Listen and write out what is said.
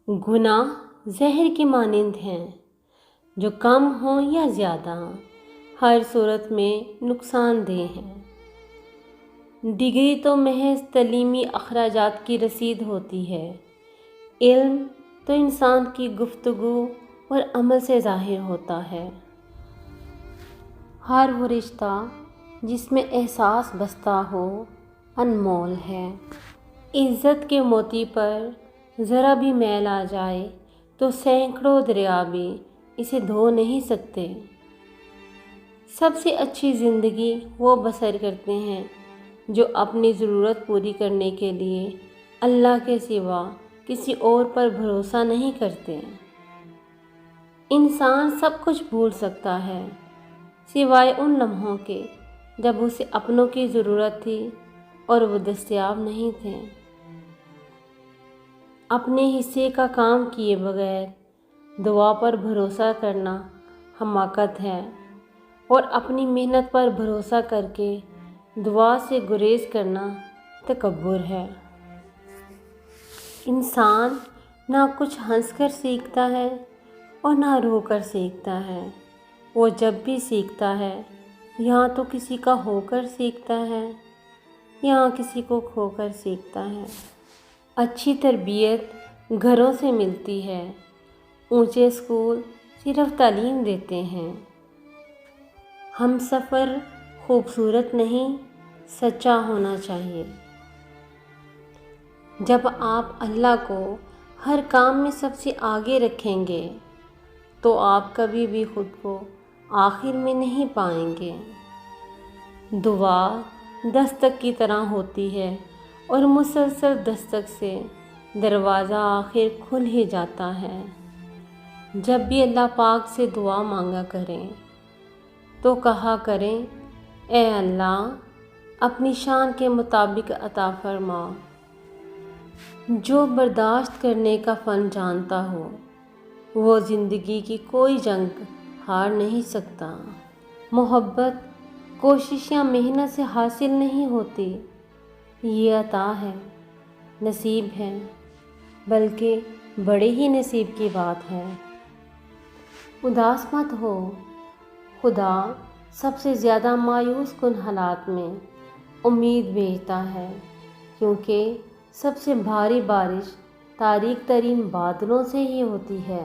گناہ زہر کے مانند ہیں، جو کم ہوں یا زیادہ ہر صورت میں نقصان دہ ہیں۔ ڈگری تو محض تعلیمی اخراجات کی رسید ہوتی ہے، علم تو انسان کی گفتگو اور عمل سے ظاہر ہوتا ہے۔ ہر وہ رشتہ جس میں احساس بستہ ہو انمول ہے۔ عزت کے موتی پر ذرا بھی میل آ جائے تو سینکڑوں دریا بھی اسے دھو نہیں سکتے۔ سب سے اچھی زندگی وہ بسر کرتے ہیں جو اپنی ضرورت پوری کرنے کے لیے اللہ کے سوا کسی اور پر بھروسہ نہیں کرتے۔ انسان سب کچھ بھول سکتا ہے سوائے ان لمحوں کے جب اسے اپنوں کی ضرورت تھی اور وہ دستیاب نہیں تھے۔ اپنے حصے کا کام کیے بغیر دعا پر بھروسہ کرنا حماقت ہے، اور اپنی محنت پر بھروسہ کر کے دعا سے گریز کرنا تکبر ہے۔ انسان نہ کچھ ہنس کر سیکھتا ہے اور نہ رو کر سیکھتا ہے۔ وہ جب بھی سیکھتا ہے یا تو کسی کا ہو کر سیکھتا ہے یا کسی کو کھو کر سیکھتا ہے۔ اچھی تربیت گھروں سے ملتی ہے، اونچے اسکول صرف تعلیم دیتے ہیں۔ ہم سفر خوبصورت نہیں، سچا ہونا چاہیے۔ جب آپ اللہ کو ہر کام میں سب سے آگے رکھیں گے تو آپ کبھی بھی خود کو آخر میں نہیں پائیں گے۔ دعا دستک کی طرح ہوتی ہے اور مسلسل دستک سے دروازہ آخر کھل ہی جاتا ہے۔ جب بھی اللہ پاک سے دعا مانگا کریں تو کہا کریں، اے اللہ اپنی شان کے مطابق عطا فرما۔ جو برداشت کرنے کا فن جانتا ہو وہ زندگی کی کوئی جنگ ہار نہیں سکتا۔ محبت کوشش یا محنت سے حاصل نہیں ہوتی، یہ عطا ہے، نصیب ہے، بلکہ بڑے ہی نصیب کی بات ہے۔ اداس مت ہو، خدا سب سے زیادہ مایوس کن حالات میں امید بھیجتا ہے، کیونکہ سب سے بھاری بارش تاریک ترین بادلوں سے ہی ہوتی ہے۔